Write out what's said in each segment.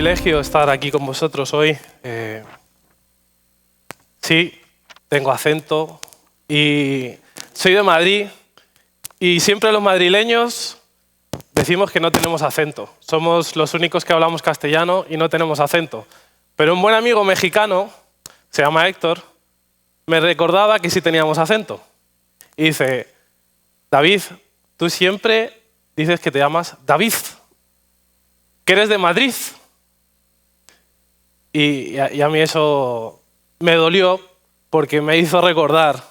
privilegio estar aquí con vosotros hoy. Sí, tengo acento y soy de Madrid y siempre los madrileños decimos que no tenemos acento. Somos los únicos que hablamos castellano y no tenemos acento. Pero un buen amigo mexicano, se llama Héctor, me recordaba que sí teníamos acento. Y dice, David, tú siempre dices que te llamas David, que eres de Madrid. Y a mí eso me dolió porque me hizo recordar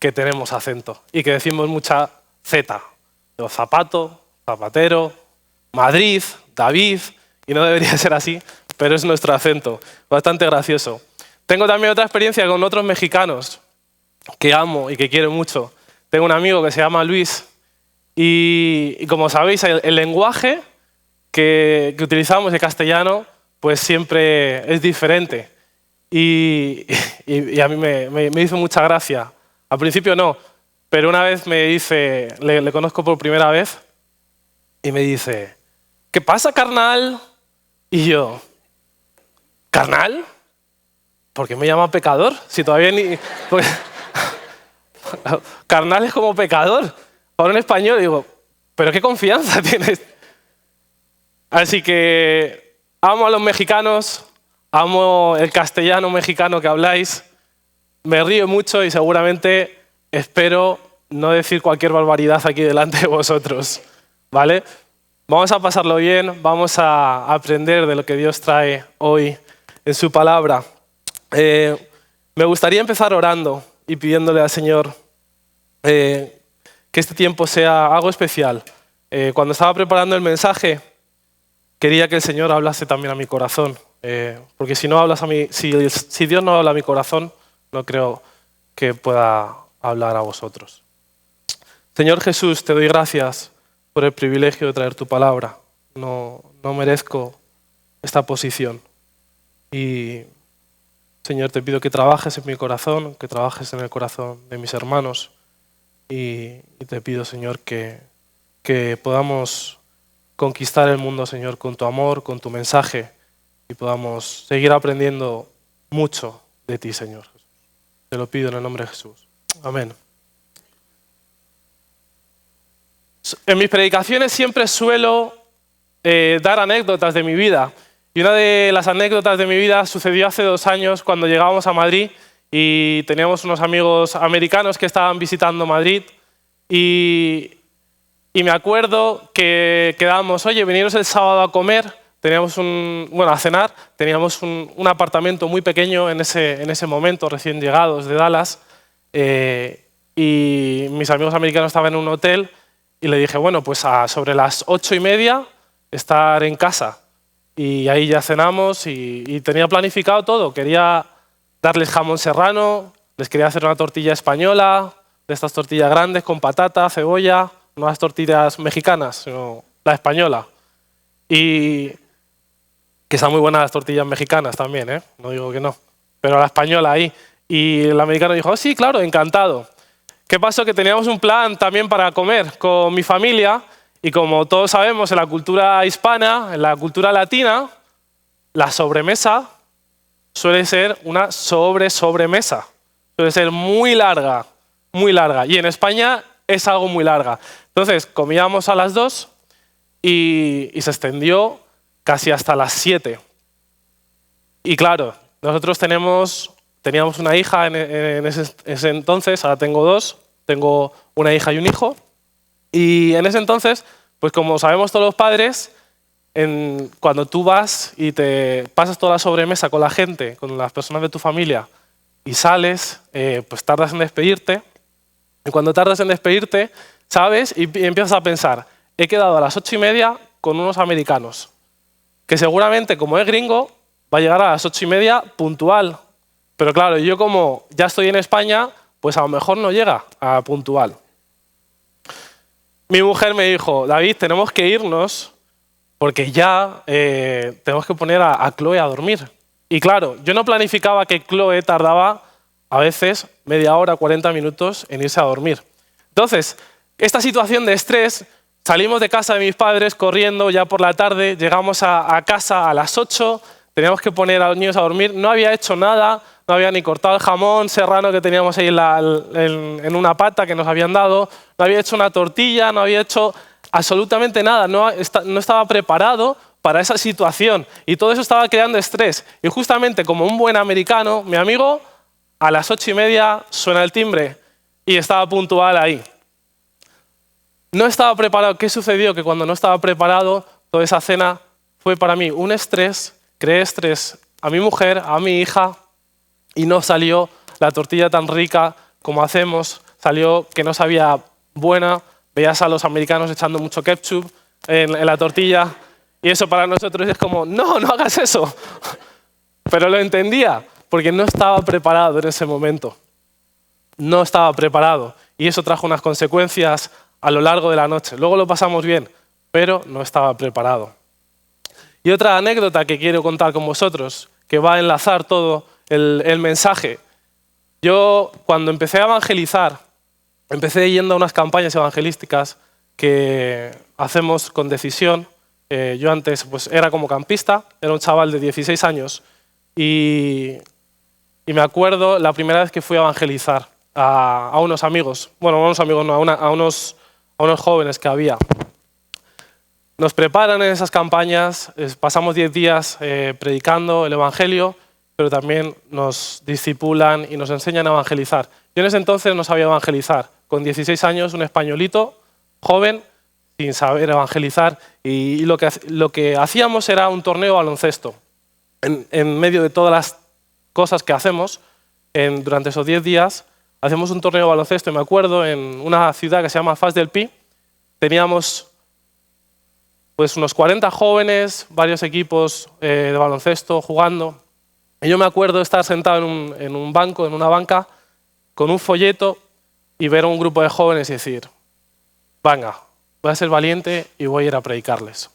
que tenemos acento y que decimos mucha Z. Zapato, zapatero, Madrid, David, y no debería ser así, pero es nuestro acento. Bastante gracioso. Tengo también otra experiencia con otros mexicanos que amo y que quiero mucho. Tengo un amigo que se llama Luis y como sabéis, el lenguaje que utilizamos de castellano pues siempre es diferente. Y a mí me hizo mucha gracia. Al principio no, pero una vez me dice, le conozco por primera vez, y me dice, ¿qué pasa, carnal? Y yo, ¿carnal? ¿Por qué me llama pecador? Si todavía ni... Carnal es como pecador. Ahora en español digo, ¿pero qué confianza tienes? Así que amo a los mexicanos, amo el castellano mexicano que habláis, me río mucho y seguramente espero no decir cualquier barbaridad aquí delante de vosotros, ¿vale? Vamos a pasarlo bien, vamos a aprender de lo que Dios trae hoy en su palabra. Me gustaría empezar orando y pidiéndole al Señor que este tiempo sea algo especial. Cuando estaba preparando el mensaje, quería que el Señor hablase también a mi corazón, porque si Dios no habla a mi corazón, no creo que pueda hablar a vosotros. Señor Jesús, te doy gracias por el privilegio de traer tu palabra. No merezco esta posición. Y, Señor, te pido que trabajes en mi corazón, que trabajes en el corazón de mis hermanos. Y te pido, Señor, que podamos conquistar el mundo, Señor, con tu amor, con tu mensaje, y podamos seguir aprendiendo mucho de ti, Señor. Te lo pido en el nombre de Jesús. Amén. En mis predicaciones siempre suelo dar anécdotas de mi vida. Y una de las anécdotas de mi vida sucedió hace 2 años cuando llegábamos a Madrid y teníamos unos amigos americanos que estaban visitando Madrid y me acuerdo que quedábamos, oye, veniros el sábado a comer, a cenar, teníamos un apartamento muy pequeño en ese momento, recién llegados de Dallas, y mis amigos americanos estaban en un hotel y le dije, bueno, pues sobre las 8:30 estar en casa. Y ahí ya cenamos y tenía planificado todo. Quería darles jamón serrano, les quería hacer una tortilla española, de estas tortillas grandes con patata, cebolla, no las tortillas mexicanas, sino la española. Y que están muy buenas las tortillas mexicanas también, ¿eh? No digo que no, pero la española ahí. Y el americano dijo, oh, sí, claro, encantado. ¿Qué pasó? Que teníamos un plan también para comer con mi familia y como todos sabemos, en la cultura hispana, en la cultura latina, la sobremesa suele ser una sobremesa. Suele ser muy larga, muy larga. Y en España es algo muy larga. Entonces, comíamos a las 2 y se extendió casi hasta las 7. Y claro, nosotros teníamos una hija en ese entonces, ahora tengo 2, tengo una hija y un hijo. Y en ese entonces, pues como sabemos todos los padres, cuando tú vas y te pasas toda la sobremesa con la gente, con las personas de tu familia, y sales, pues tardas en despedirte. Y cuando tardas en despedirte, sabes, y empiezas a pensar, he quedado a las 8:30 con unos americanos, que seguramente, como es gringo, va a llegar a las 8:30 puntual. Pero claro, yo como ya estoy en España, pues a lo mejor no llega a puntual. Mi mujer me dijo, David, tenemos que irnos porque ya tenemos que poner a Chloe a dormir. Y claro, yo no planificaba que Chloe tardaba a veces media hora, 40 minutos en irse a dormir. Entonces, esta situación de estrés Salimos de casa de mis padres corriendo ya por la tarde, llegamos a casa a las 8, teníamos que poner a los niños a dormir, no había hecho nada, no había ni cortado el jamón serrano que teníamos ahí en una pata que nos habían dado, no había hecho una tortilla, no había hecho absolutamente nada, no estaba preparado para esa situación y todo eso estaba creando estrés. Y justamente como un buen americano, mi amigo, a las 8:30 suena el timbre y estaba puntual ahí. No estaba preparado. ¿Qué sucedió? Que cuando no estaba preparado, toda esa cena fue para mí un estrés, creé estrés a mi mujer, a mi hija, y no salió la tortilla tan rica como hacemos, salió que no sabía buena, veías a los americanos echando mucho ketchup en la tortilla, y eso para nosotros es como, no, no hagas eso. Pero lo entendía, porque no estaba preparado en ese momento. No estaba preparado, y eso trajo unas consecuencias a lo largo de la noche. Luego lo pasamos bien, pero no estaba preparado. Y otra anécdota que quiero contar con vosotros, que va a enlazar todo el mensaje. Yo, cuando empecé a evangelizar, empecé yendo a unas campañas evangelísticas que hacemos con Decisión. Yo antes pues, era como campista, era un chaval de 16 años, y me acuerdo la primera vez que fui a evangelizar a unos amigos, bueno, a unos amigos no, a unos jóvenes que había. Nos preparan en esas campañas, pasamos 10 días predicando el Evangelio, pero también nos discipulan y nos enseñan a evangelizar. Yo en ese entonces no sabía evangelizar. Con 16 años, un españolito, joven, sin saber evangelizar, y lo que hacíamos era un torneo de baloncesto. En medio de todas las cosas que hacemos, durante esos 10 días, hacemos un torneo de baloncesto, y me acuerdo, en una ciudad que se llama Fas del Pi, teníamos pues unos 40 jóvenes, varios equipos de baloncesto jugando. Y yo me acuerdo de estar sentado en un banco, en una banca, con un folleto y ver a un grupo de jóvenes y decir, venga, voy a ser valiente y voy a ir a predicarles.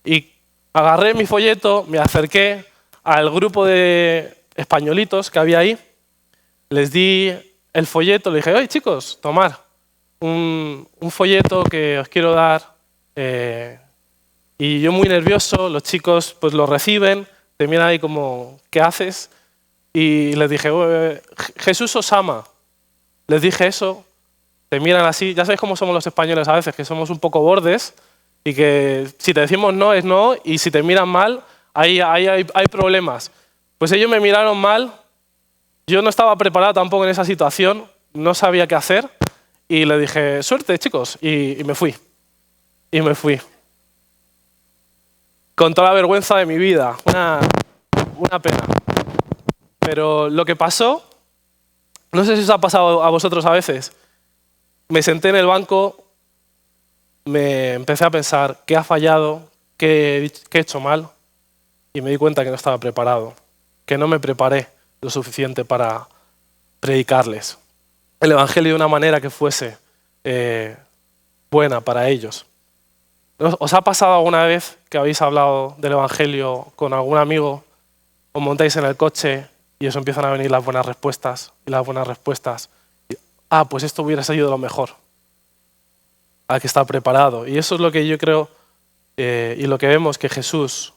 Y agarré mi folleto, me acerqué al grupo de españolitos que había ahí, les di el folleto, le dije, oye chicos, tomad un folleto que os quiero dar. Y yo muy nervioso, los chicos pues lo reciben, te miran ahí como, ¿qué haces? Y les dije, Jesús os ama. Les dije eso, te miran así, ya sabéis cómo somos los españoles a veces, que somos un poco bordes y que si te decimos no es no y si te miran mal, ahí hay problemas. Pues ellos me miraron mal, yo no estaba preparado tampoco en esa situación, no sabía qué hacer y les dije, suerte chicos, y me fui. Y me fui. Con toda la vergüenza de mi vida. Una pena. Pero lo que pasó, no sé si os ha pasado a vosotros a veces, me senté en el banco, me empecé a pensar qué ha fallado, qué he hecho mal, y me di cuenta que no estaba preparado, que no me preparé lo suficiente para predicarles el Evangelio de una manera que fuese buena para ellos. ¿Os ha pasado alguna vez que habéis hablado del Evangelio con algún amigo, os montáis en el coche y os empiezan a venir las buenas respuestas y las buenas respuestas? Pues esto hubiera sido lo mejor. Hay que estar preparado. Y eso es lo que yo creo y lo que vemos que Jesús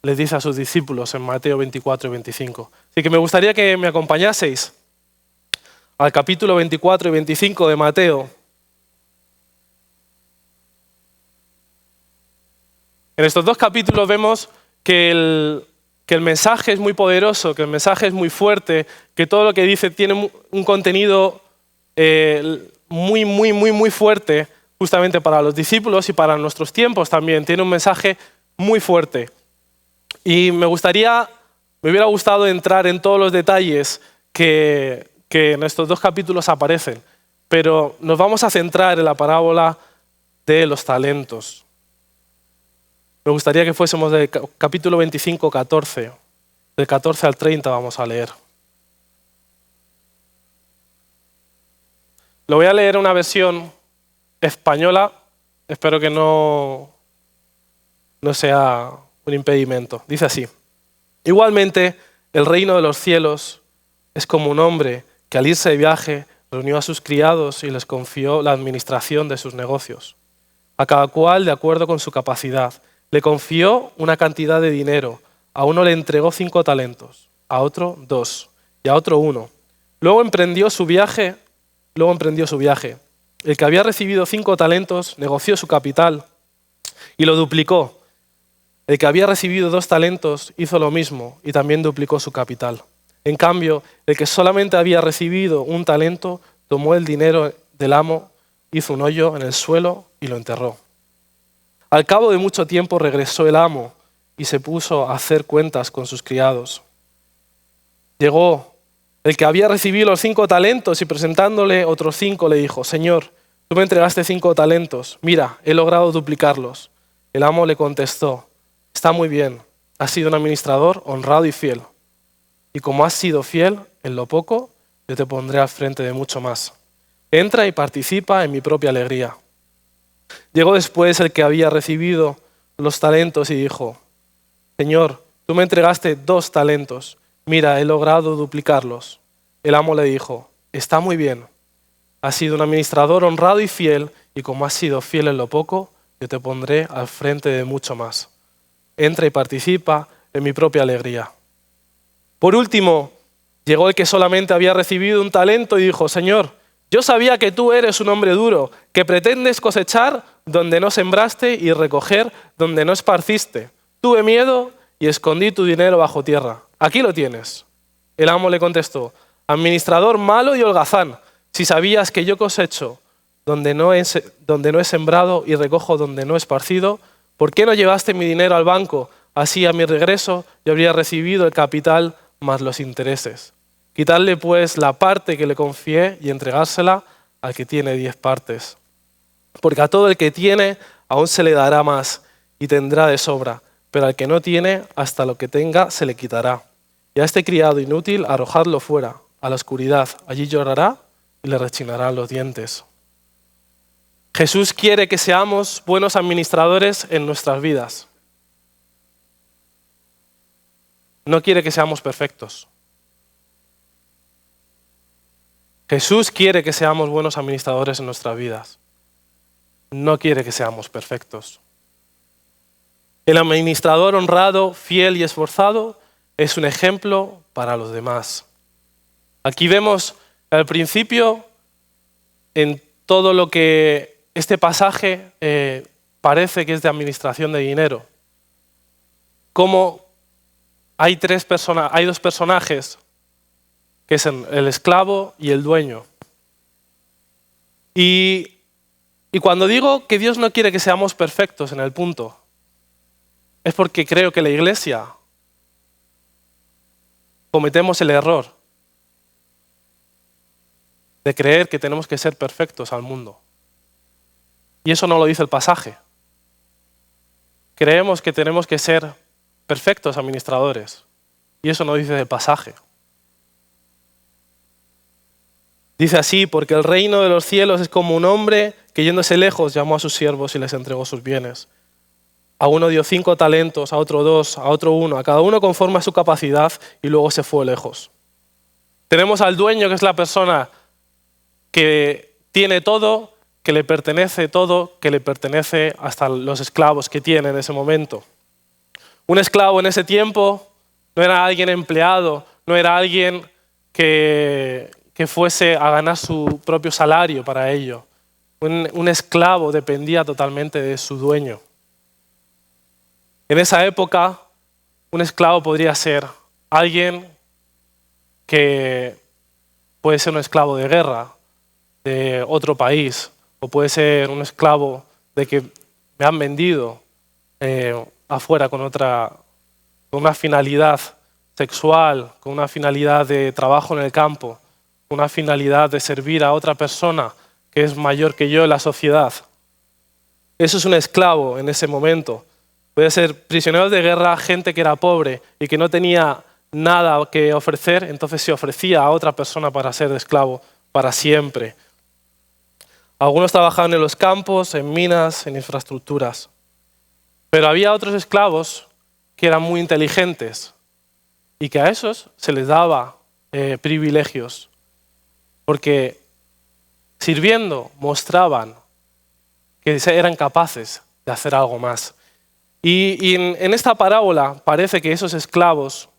les dice a sus discípulos en Mateo 24 y 25. Así que me gustaría que me acompañaseis al capítulo 24 y 25 de Mateo. En estos dos capítulos vemos que el mensaje es muy poderoso, que el mensaje es muy fuerte, que todo lo que dice tiene un contenido muy fuerte, justamente para los discípulos y para nuestros tiempos también. Tiene un mensaje muy fuerte. Y me hubiera gustado entrar en todos los detalles que en estos dos capítulos aparecen, pero nos vamos a centrar en la parábola de los talentos. Me gustaría que fuésemos del capítulo 25, 14. Del 14 al 30 vamos a leer. Lo voy a leer en una versión española. Espero que no sea un impedimento. Dice así. Igualmente, el reino de los cielos es como un hombre que al irse de viaje reunió a sus criados y les confió la administración de sus negocios. a cada cual de acuerdo con su capacidad. Le confió una cantidad de dinero. A uno le entregó 5 talentos, a otro 2 y a otro 1. Luego emprendió su viaje. El que había recibido 5 talentos negoció su capital y lo duplicó. El que había recibido 2 talentos hizo lo mismo y también duplicó su capital. En cambio, el que solamente había recibido 1 talento tomó el dinero del amo, hizo un hoyo en el suelo y lo enterró. Al cabo de mucho tiempo regresó el amo y se puso a hacer cuentas con sus criados. Llegó el que había recibido los 5 talentos y presentándole otros 5 le dijo: Señor, tú me entregaste 5 talentos, mira, he logrado duplicarlos. El amo le contestó: está muy bien, has sido un administrador honrado y fiel. Y como has sido fiel en lo poco, yo te pondré al frente de mucho más. Entra y participa en mi propia alegría. Llegó después el que había recibido los talentos y dijo: Señor, tú me entregaste 2 talentos. Mira, he logrado duplicarlos. El amo le dijo: está muy bien. Has sido un administrador honrado y fiel, y como has sido fiel en lo poco, yo te pondré al frente de mucho más. Entra y participa en mi propia alegría. Por último, llegó el que solamente había recibido 1 talento y dijo: Señor, yo sabía que tú eres un hombre duro, que pretendes cosechar donde no sembraste y recoger donde no esparciste. Tuve miedo y escondí tu dinero bajo tierra. Aquí lo tienes. El amo le contestó: administrador malo y holgazán, si sabías que yo cosecho donde no he sembrado y recojo donde no he esparcido, ¿por qué no llevaste mi dinero al banco? Así a mi regreso yo habría recibido el capital más los intereses. Quitarle pues la parte que le confié y entregársela al que tiene 10 partes. Porque a todo el que tiene aún se le dará más y tendrá de sobra, pero al que no tiene, hasta lo que tenga se le quitará. Y a este criado inútil arrojadlo fuera, a la oscuridad. Allí llorará y le rechinarán los dientes. Jesús quiere que seamos buenos administradores en nuestras vidas. No quiere que seamos perfectos. Jesús quiere que seamos buenos administradores en nuestras vidas. No quiere que seamos perfectos. El administrador honrado, fiel y esforzado es un ejemplo para los demás. Aquí vemos al principio en todo lo que este pasaje parece que es de administración de dinero. Cómo hay 2 personajes, que son el esclavo y el dueño. Y cuando digo que Dios no quiere que seamos perfectos en el punto, es porque creo que la iglesia cometemos el error de creer que tenemos que ser perfectos al mundo. Y eso no lo dice el pasaje. Creemos que tenemos que ser perfectos administradores. Y eso no dice el pasaje. Dice así: porque el reino de los cielos es como un hombre que yéndose lejos llamó a sus siervos y les entregó sus bienes. A uno dio 5 talentos, a otro 2, a otro 1, a cada uno conforme a su capacidad, y luego se fue lejos. Tenemos al dueño, que es la persona que tiene todo, que le pertenece todo, que le pertenece hasta los esclavos que tiene en ese momento. Un esclavo en ese tiempo no era alguien empleado, no era alguien que fuese a ganar su propio salario para ello. Un esclavo dependía totalmente de su dueño. En esa época, un esclavo podría ser alguien que puede ser un esclavo de guerra, de otro país, o puede ser un esclavo de que me han vendido afuera con una finalidad sexual, con una finalidad de trabajo en el campo, con una finalidad de servir a otra persona que es mayor que yo en la sociedad. Eso es un esclavo en ese momento. Puede ser prisioneros de guerra, gente que era pobre y que no tenía nada que ofrecer, entonces se ofrecía a otra persona para ser esclavo para siempre. Algunos trabajaban en los campos, en minas, en infraestructuras. Pero había otros esclavos que eran muy inteligentes y que a esos se les daba privilegios, porque sirviendo mostraban que eran capaces de hacer algo más. Y en esta parábola parece que esos esclavos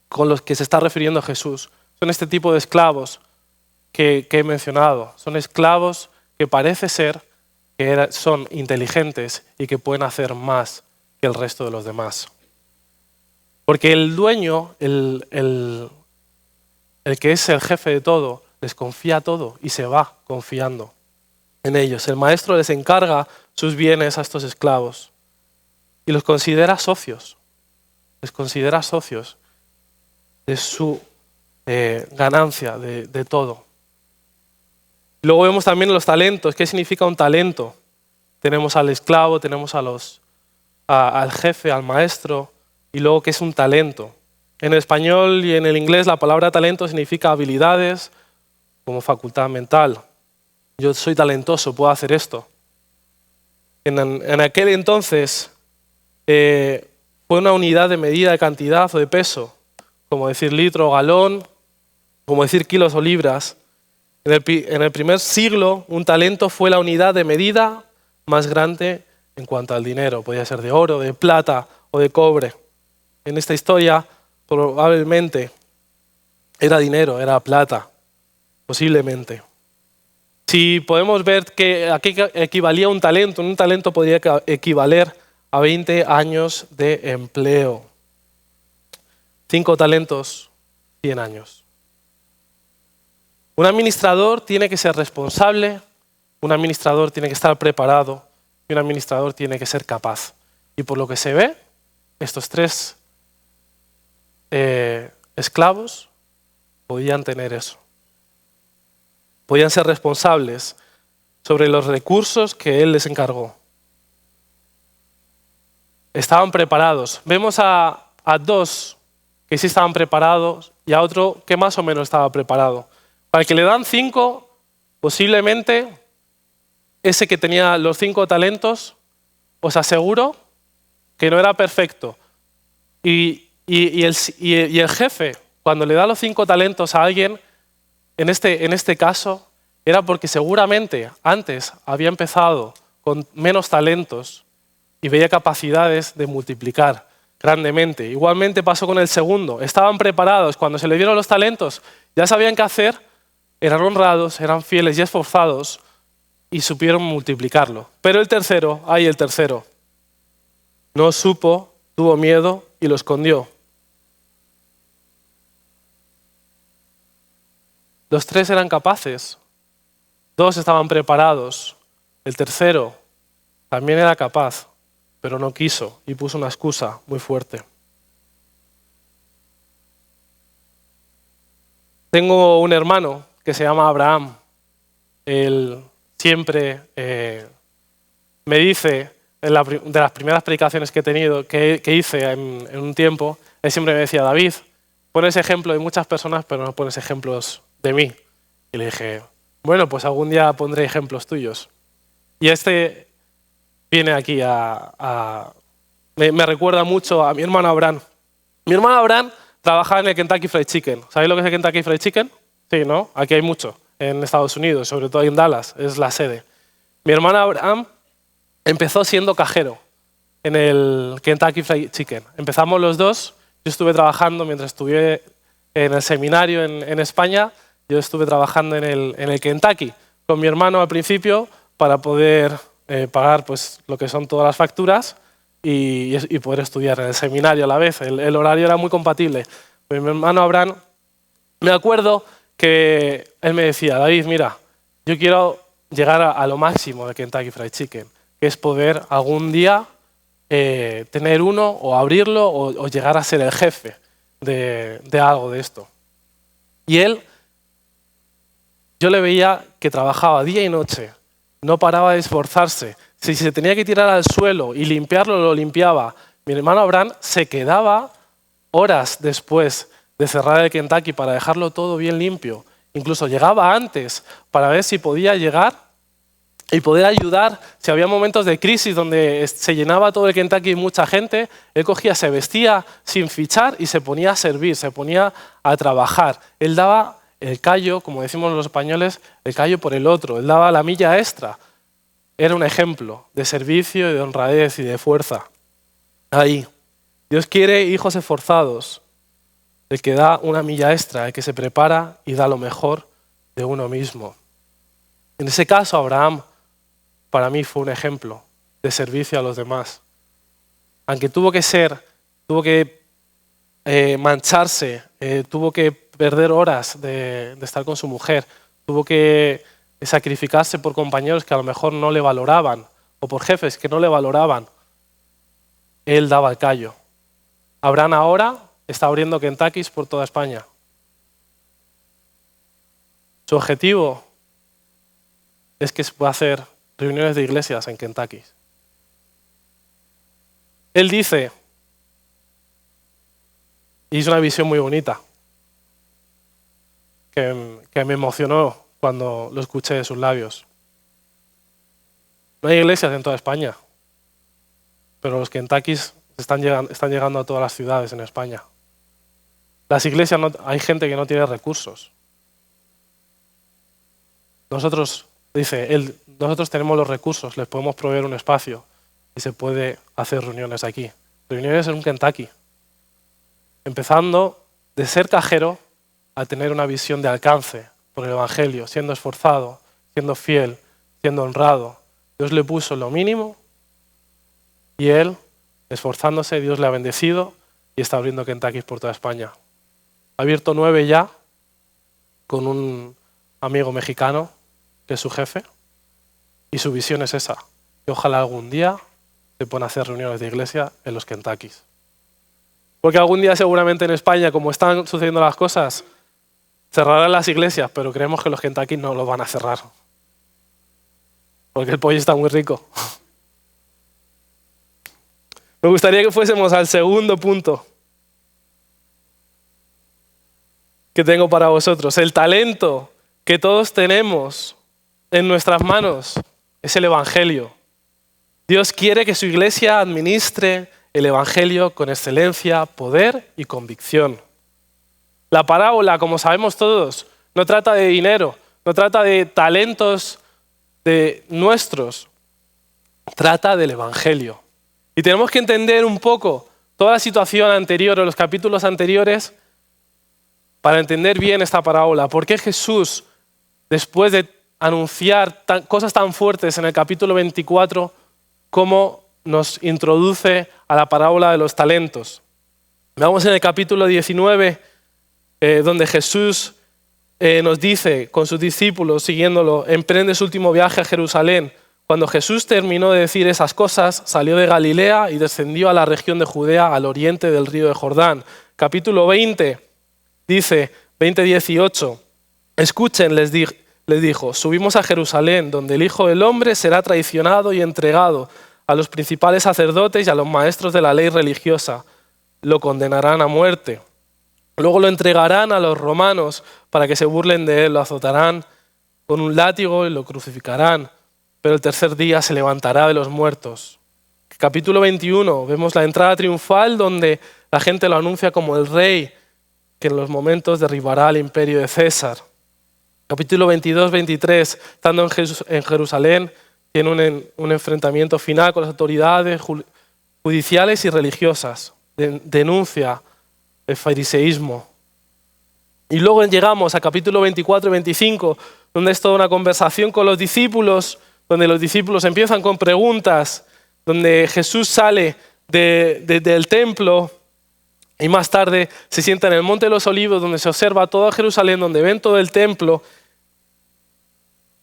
con los que se está refiriendo Jesús son este tipo de esclavos que he mencionado. Son esclavos que parece ser que son inteligentes y que pueden hacer más que el resto de los demás. Porque el dueño, el que es el jefe de todo, les confía todo y se va confiando en ellos. El maestro les encarga sus bienes a estos esclavos y los considera socios. Les considera socios de su ganancia, de todo. Luego vemos también los talentos. ¿Qué significa un talento? Tenemos al esclavo, tenemos al jefe, al maestro, y luego ¿qué es un talento? En el español y en el inglés la palabra talento significa habilidades como facultad mental. Yo soy talentoso, puedo hacer esto. En aquel entonces fue una unidad de medida de cantidad o de peso, como decir litro o galón, como decir kilos o libras. En el primer siglo, un talento fue la unidad de medida más grande en cuanto al dinero. Podía ser de oro, de plata o de cobre. En esta historia, probablemente era dinero, era plata, posiblemente. Si podemos ver que a qué equivalía un talento podría equivaler a 20 años de empleo. 5 talentos, 100 años. Un administrador tiene que ser responsable, un administrador tiene que estar preparado y un administrador tiene que ser capaz. Y por lo que se ve, estos 3 esclavos podían tener eso. Podían ser responsables sobre los recursos que él les encargó. Estaban preparados. Vemos a 2 que sí estaban preparados y a otro que más o menos estaba preparado. Para el que le dan 5, posiblemente ese que tenía los 5 talentos, os aseguro que no era perfecto. Y el jefe, cuando le da los 5 talentos a alguien, en este caso, era porque seguramente antes había empezado con menos talentos y veía capacidades de multiplicar grandemente. Igualmente pasó con el segundo. Estaban preparados. Cuando se le dieron los talentos, ya sabían qué hacer, eran honrados, eran fieles y esforzados y supieron multiplicarlo. Pero el tercero, no supo, tuvo miedo y lo escondió. Los 3 eran capaces, 2 estaban preparados, el tercero también era capaz, pero no quiso y puso una excusa muy fuerte. Tengo un hermano que se llama Abraham. Él siempre me dice, de las primeras predicaciones que he tenido, que hice en un tiempo, él siempre me decía: David, pones ejemplo de muchas personas, pero no pones ejemplos de mí. Y le dije: bueno, pues algún día pondré ejemplos tuyos. Y este viene aquí me recuerda mucho a mi hermano Abraham. Mi hermano Abraham trabajaba en el Kentucky Fried Chicken. ¿Sabéis lo que es el Kentucky Fried Chicken? Sí, ¿no? Aquí hay mucho en Estados Unidos, sobre todo en Dallas, es la sede. Mi hermano Abraham empezó siendo cajero en el Kentucky Fried Chicken. Empezamos los dos. Yo estuve trabajando mientras estuve en el seminario en España. Yo estuve trabajando en el Kentucky con mi hermano al principio para poder pagar pues, lo que son todas las facturas y poder estudiar en el seminario a la vez. El horario era muy compatible. Pero mi hermano Abraham, me acuerdo que él me decía: David, mira, yo quiero llegar a lo máximo de Kentucky Fried Chicken, que es poder algún día tener uno o abrirlo o llegar a ser el jefe de algo de esto. Y él, yo le veía que trabajaba día y noche, no paraba de esforzarse. Si se tenía que tirar al suelo y limpiarlo, lo limpiaba. Mi hermano Abraham se quedaba horas después de cerrar el Kentucky para dejarlo todo bien limpio. Incluso llegaba antes para ver si podía llegar y poder ayudar. Si había momentos de crisis donde se llenaba todo el Kentucky y mucha gente, él cogía, se vestía sin fichar y se ponía a servir, se ponía a trabajar. Él daba el callo, como decimos los españoles, el callo por el otro. Él daba la milla extra. era un ejemplo de servicio y de honradez y de fuerza. Ahí. Dios quiere hijos esforzados, el que da una milla extra, el que se prepara y da lo mejor de uno mismo. En ese caso, Abraham, para mí, fue un ejemplo de servicio a los demás. Aunque tuvo que mancharse, tuvo que perder horas de estar con su mujer, tuvo que sacrificarse por compañeros que a lo mejor no le valoraban, o por jefes que no le valoraban, él daba el callo. Abraham ahora está abriendo Kentuckys por toda España. Su objetivo es que se pueda hacer reuniones de iglesias en Kentucky. Él dice, y es una visión muy bonita, que me emocionó cuando lo escuché de sus labios. No hay iglesias en toda España, pero los Kentuckys están llegando a todas las ciudades en España. Las iglesias, hay gente que no tiene recursos. Nosotros tenemos los recursos, les podemos proveer un espacio y se puede hacer reuniones aquí. Reuniones en un Kentucky. Empezando de ser cajero a tener una visión de alcance por el Evangelio, siendo esforzado, siendo fiel, siendo honrado. Dios le puso lo mínimo y él, esforzándose, Dios le ha bendecido y está abriendo Kentucky por toda España. Ha abierto 9 ya con un amigo mexicano que es su jefe y su visión es esa, que ojalá algún día se puedan hacer reuniones de iglesia en los Kentuckys. Porque algún día seguramente en España, como están sucediendo las cosas, cerrarán las iglesias, pero creemos que los Kentucky no los van a cerrar. Porque el pollo está muy rico. Me gustaría que fuésemos al segundo punto que tengo para vosotros. El talento que todos tenemos en nuestras manos es el Evangelio. Dios quiere que su iglesia administre el Evangelio con excelencia, poder y convicción. La parábola, como sabemos todos, no trata de dinero, no trata de talentos de nuestros, trata del Evangelio. Y tenemos que entender un poco toda la situación anterior o los capítulos anteriores para entender bien esta parábola. ¿Por qué Jesús, después de anunciar cosas tan fuertes en el capítulo 24, cómo nos introduce a la parábola de los talentos? Vamos en el capítulo 19, donde Jesús nos dice, con sus discípulos, siguiéndolo, emprende su último viaje a Jerusalén. Cuando Jesús terminó de decir esas cosas, salió de Galilea y descendió a la región de Judea, al oriente del río de Jordán. Capítulo 20, dice, 20:18, escuchen, les dijo, subimos a Jerusalén, donde el Hijo del Hombre será traicionado y entregado a los principales sacerdotes y a los maestros de la ley religiosa. Lo condenarán a muerte. Luego lo entregarán a los romanos para que se burlen de él, lo azotarán con un látigo y lo crucificarán, pero el tercer día se levantará de los muertos. Capítulo 21, vemos la entrada triunfal donde la gente lo anuncia como el rey que en los momentos derribará el imperio de César. Capítulo 22-23, estando en Jerusalén, tiene un enfrentamiento final con las autoridades judiciales y religiosas. Denuncia el fariseísmo. Y luego llegamos a capítulo 24 y 25, donde es toda una conversación con los discípulos, donde los discípulos empiezan con preguntas, donde Jesús sale del templo y más tarde se sienta en el Monte de los Olivos, donde se observa toda Jerusalén, donde ven todo el templo.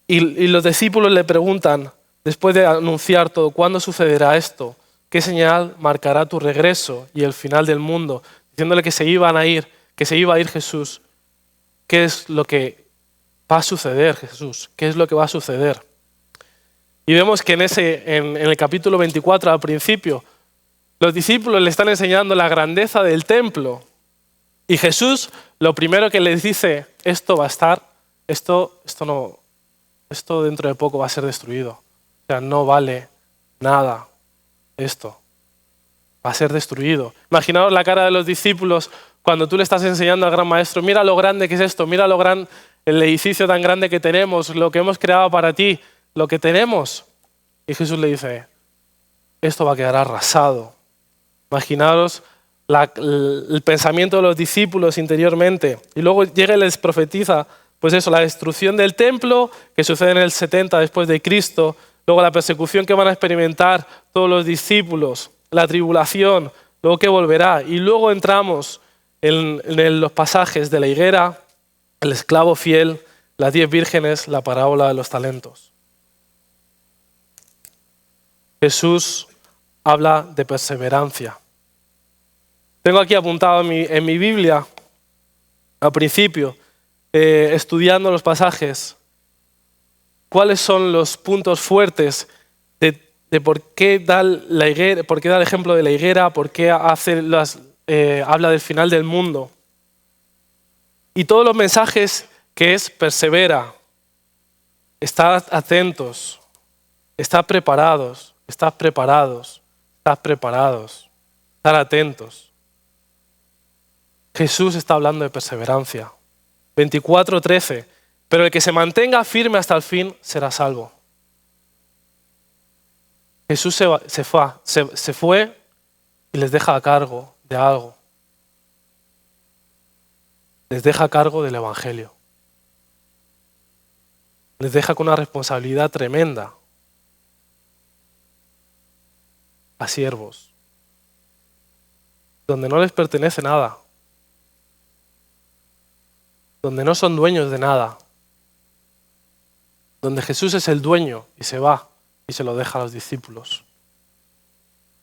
Y los discípulos le preguntan, después de anunciar todo, ¿cuándo sucederá esto? ¿Qué señal marcará tu regreso y el final del mundo? Diciéndole que se iba a ir Jesús. ¿Qué es lo que va a suceder, Jesús? ¿Qué es lo que va a suceder? Y vemos que en el capítulo 24, al principio, los discípulos le están enseñando la grandeza del templo. Y Jesús, lo primero que les dice, esto dentro de poco va a ser destruido. O sea, no vale nada esto. Va a ser destruido. Imaginaos la cara de los discípulos cuando tú le estás enseñando al gran maestro, mira lo grande que es esto, mira el edificio tan grande que tenemos, lo que hemos creado para ti, lo que tenemos. Y Jesús le dice, esto va a quedar arrasado. Imaginaros el pensamiento de los discípulos interiormente. Y luego llega y les profetiza, pues eso, la destrucción del templo, que sucede en el 70 después de Cristo, luego la persecución que van a experimentar todos los discípulos, la tribulación, luego que volverá. Y luego entramos en los pasajes de la higuera, el esclavo fiel, las 10 vírgenes, la parábola de los talentos. Jesús habla de perseverancia. Tengo aquí apuntado en mi Biblia, al principio, estudiando los pasajes, cuáles son los puntos fuertes de por qué da la higuera, por qué da el ejemplo de la higuera, por qué habla del final del mundo. Y todos los mensajes que es persevera, estad atentos, estad preparados, estad preparados, estad preparados, estar atentos. Jesús está hablando de perseverancia. 24:13. Pero el que se mantenga firme hasta el fin será salvo. Jesús se fue y les deja a cargo de algo. Les deja a cargo del Evangelio. Les deja con una responsabilidad tremenda. A siervos. Donde no les pertenece nada. Donde no son dueños de nada. Donde Jesús es el dueño y se va y se lo deja a los discípulos.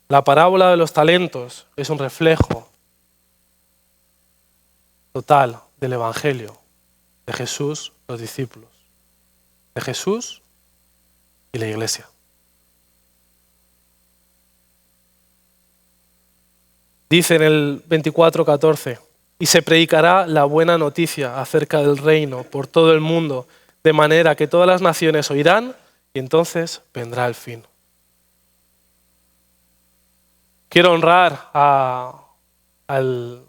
La parábola de los talentos es un reflejo total del Evangelio, de Jesús, los discípulos, de Jesús y la iglesia. Dice en el 24:14, y se predicará la buena noticia acerca del reino por todo el mundo, de manera que todas las naciones oirán y entonces vendrá el fin. Quiero honrar al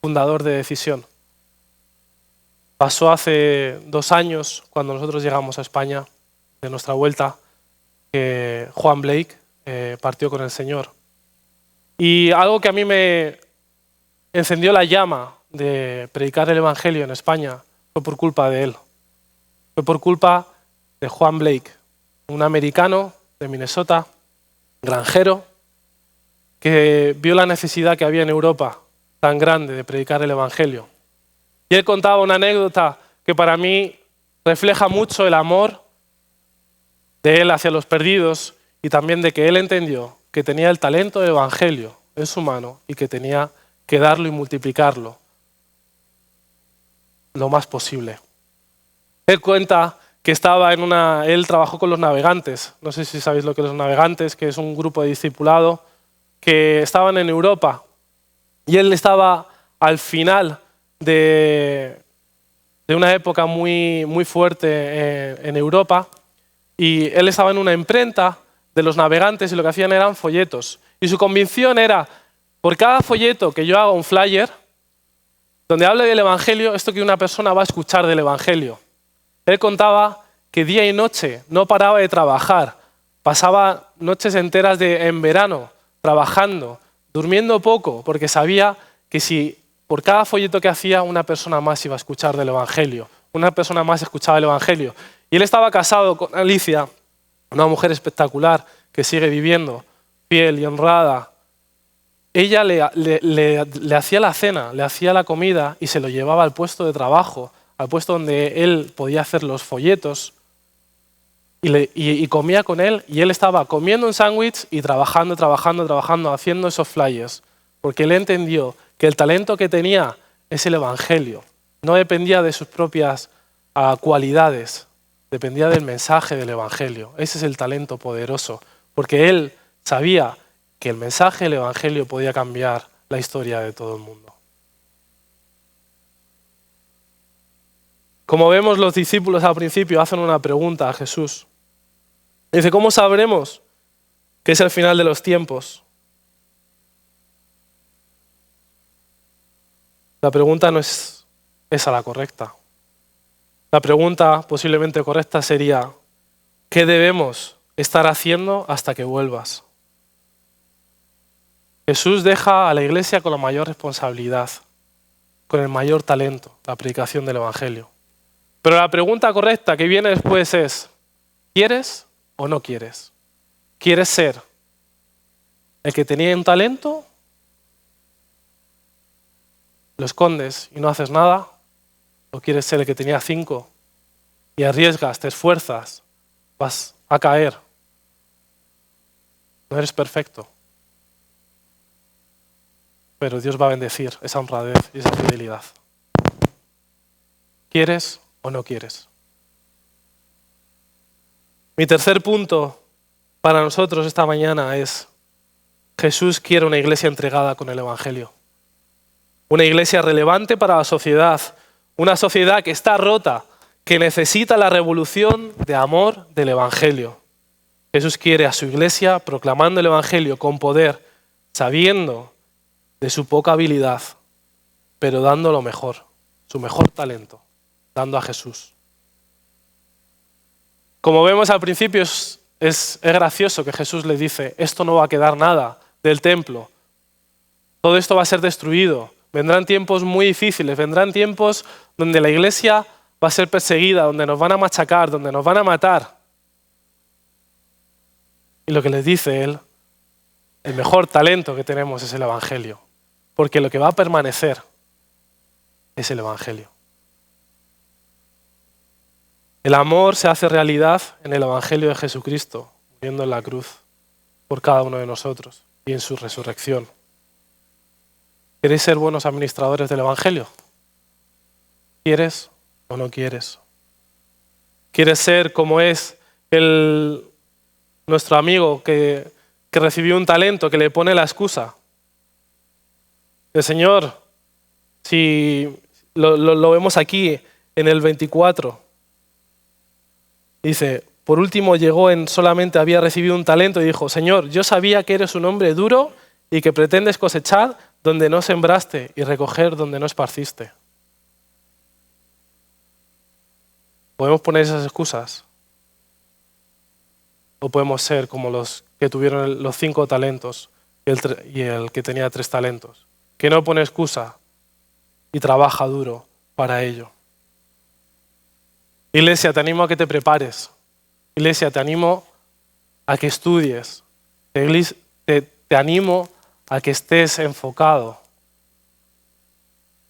fundador de Decisión. Pasó hace 2 años, cuando nosotros llegamos a España, de nuestra vuelta, que Juan Blake partió con el Señor. Y algo que a mí me encendió la llama de predicar el Evangelio en España fue por culpa de él. Fue por culpa de Juan Blake, un americano de Minnesota, granjero, que vio la necesidad que había en Europa tan grande de predicar el Evangelio. Y él contaba una anécdota que para mí refleja mucho el amor de él hacia los perdidos y también de que él entendió que tenía el talento del Evangelio en su mano y que tenía que darlo y multiplicarlo lo más posible. Él cuenta que él trabajó con los navegantes, no sé si sabéis lo que son los navegantes, que es un grupo de discipulado que estaban en Europa y él estaba al final de una época muy, muy fuerte en Europa y él estaba en una imprenta de los navegantes y lo que hacían eran folletos. Y su convicción era, por cada folleto que yo haga un flyer, donde hable del Evangelio, esto que una persona va a escuchar del Evangelio. Él contaba que día y noche no paraba de trabajar, pasaba noches enteras en verano trabajando, durmiendo poco, porque sabía que si por cada folleto que hacía una persona más iba a escuchar del Evangelio, una persona más escuchaba el Evangelio. Y él estaba casado con Alicia, una mujer espectacular que sigue viviendo, fiel y honrada. Ella le hacía la cena, le hacía la comida y se lo llevaba al puesto de trabajo, al puesto donde él podía hacer los folletos y comía con él y él estaba comiendo un sándwich y trabajando, haciendo esos flyers, porque él entendió que el talento que tenía es el Evangelio, no dependía de sus propias cualidades, dependía del mensaje del Evangelio. Ese es el talento poderoso, porque él sabía que el mensaje del Evangelio podía cambiar la historia de todo el mundo. Como vemos, los discípulos al principio hacen una pregunta a Jesús. Dice, ¿cómo sabremos que es el final de los tiempos? La pregunta no es esa la correcta. La pregunta posiblemente correcta sería, ¿qué debemos estar haciendo hasta que vuelvas. Jesús deja a la iglesia con la mayor responsabilidad, con el mayor talento, la predicación del Evangelio. Pero la pregunta correcta que viene después es, ¿quieres o no quieres? ¿Quieres ser el que tenía un talento? ¿Lo escondes y no haces nada? ¿O quieres ser el que tenía 5 y arriesgas, te esfuerzas, vas a caer? No eres perfecto, pero Dios va a bendecir esa honradez y esa fidelidad. ¿Quieres o no quieres? Mi tercer punto para nosotros esta mañana es: Jesús quiere una iglesia entregada con el Evangelio. Una iglesia relevante para la sociedad. Una sociedad que está rota, que necesita la revolución de amor del Evangelio. Jesús quiere a su iglesia proclamando el Evangelio con poder, sabiendo de su poca habilidad, pero dando lo mejor, su mejor talento, dando a Jesús. Como vemos al principio, es gracioso que Jesús le dice, esto no va a quedar nada del templo, todo esto va a ser destruido, vendrán tiempos muy difíciles, vendrán tiempos donde la iglesia va a ser perseguida, donde nos van a machacar, donde nos van a matar. Y lo que les dice él, el mejor talento que tenemos es el Evangelio, porque lo que va a permanecer es el Evangelio. El amor se hace realidad en el Evangelio de Jesucristo, muriendo en la cruz por cada uno de nosotros y en su resurrección. ¿Queréis ser buenos administradores del Evangelio? ¿Quieres o no quieres? ¿Quieres ser como es nuestro amigo que recibió un talento, que le pone la excusa? El Señor, si lo vemos aquí en el 24, dice, por último solamente había recibido un talento y dijo, Señor, yo sabía que eres un hombre duro y que pretendes cosechar donde no sembraste y recoger donde no esparciste. ¿Podemos poner esas excusas? ¿O podemos ser como los que tuvieron los 5 talentos y el que tenía 3 talentos? Que no pone excusa y trabaja duro para ello. Iglesia, te animo a que te prepares. Iglesia, te animo a que estudies. Te animo a que estés enfocado,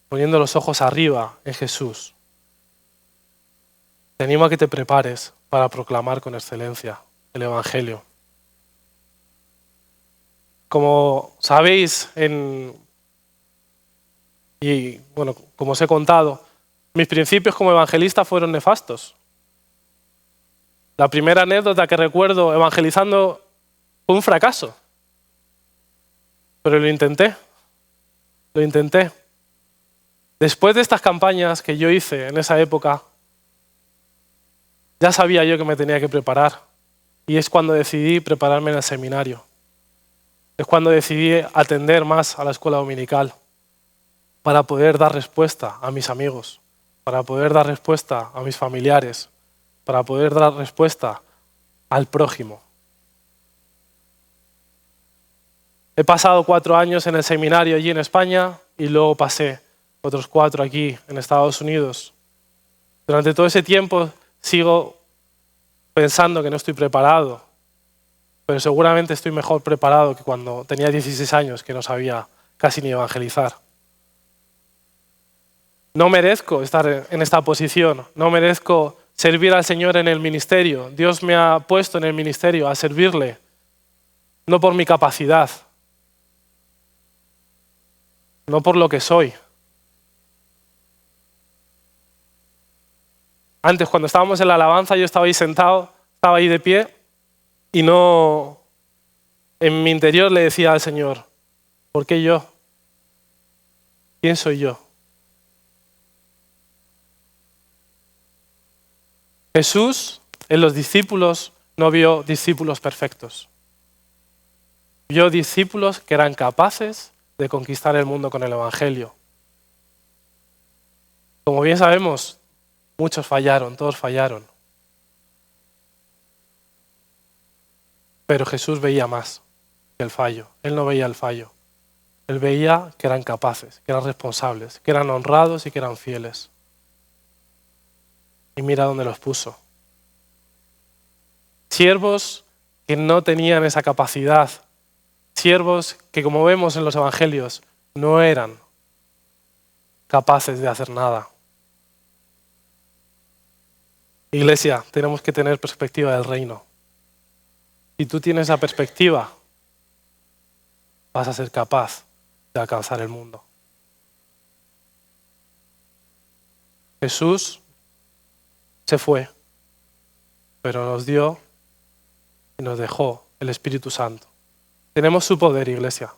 poniendo los ojos arriba en Jesús. Te animo a que te prepares para proclamar con excelencia el Evangelio. Como sabéis, como os he contado, mis principios como evangelista fueron nefastos. La primera anécdota que recuerdo evangelizando fue un fracaso. Pero lo intenté. Después de estas campañas que yo hice en esa época, ya sabía yo que me tenía que preparar. Y es cuando decidí prepararme en el seminario. Es cuando decidí atender más a la escuela dominical para poder dar respuesta a mis amigos, para poder dar respuesta a mis familiares, para poder dar respuesta al prójimo. He pasado 4 años en el seminario allí en España y luego pasé otros 4 aquí en Estados Unidos. Durante todo ese tiempo sigo pensando que no estoy preparado, pero seguramente estoy mejor preparado que cuando tenía 16 años, que no sabía casi ni evangelizar. No merezco estar en esta posición, no merezco servir al Señor en el ministerio. Dios me ha puesto en el ministerio a servirle, no por mi capacidad, no por lo que soy. Antes, cuando estábamos en la alabanza, yo estaba ahí sentado, estaba ahí de pie y no, en mi interior le decía al Señor, ¿por qué yo? ¿Quién soy yo? Jesús en los discípulos no vio discípulos perfectos. Vio discípulos que eran capaces de conquistar el mundo con el Evangelio. Como bien sabemos, muchos fallaron, todos fallaron. Pero Jesús veía más que el fallo. Él no veía el fallo. Él veía que eran capaces, que eran responsables, que eran honrados y que eran fieles. Y mira dónde los puso. Siervos que no tenían esa capacidad. Siervos que, como vemos en los evangelios, no eran capaces de hacer nada. Iglesia, tenemos que tener perspectiva del reino. Si tú tienes esa perspectiva, vas a ser capaz de alcanzar el mundo. Jesús se fue, pero nos dio y nos dejó el Espíritu Santo. Tenemos su poder, iglesia.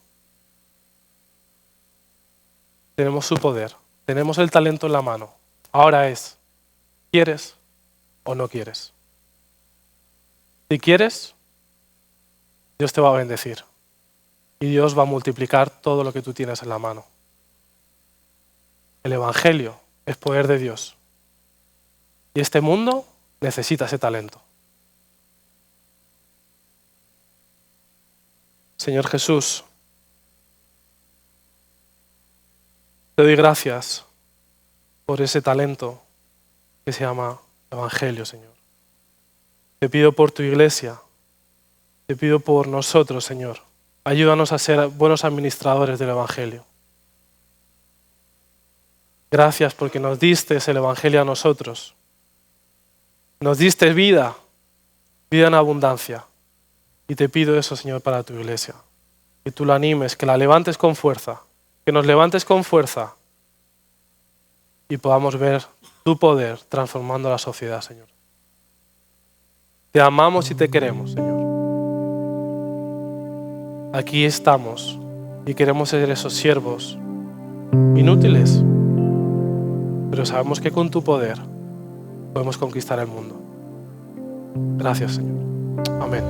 Tenemos su poder. Tenemos el talento en la mano. Ahora es, ¿quieres o no quieres? Si quieres, Dios te va a bendecir. Y Dios va a multiplicar todo lo que tú tienes en la mano. El Evangelio es poder de Dios. Y este mundo necesita ese talento. Señor Jesús, te doy gracias por ese talento que se llama Evangelio, Señor. Te pido por tu iglesia, te pido por nosotros, Señor. Ayúdanos a ser buenos administradores del Evangelio. Gracias porque nos diste el Evangelio a nosotros. Nos diste vida, vida en abundancia. Y te pido eso, Señor, para tu iglesia. Que tú la animes, que la levantes con fuerza, que nos levantes con fuerza y podamos ver tu poder transformando la sociedad, Señor. Te amamos y te queremos, Señor. Aquí estamos y queremos ser esos siervos inútiles, pero sabemos que con tu poder podemos conquistar el mundo. Gracias, Señor. Amén.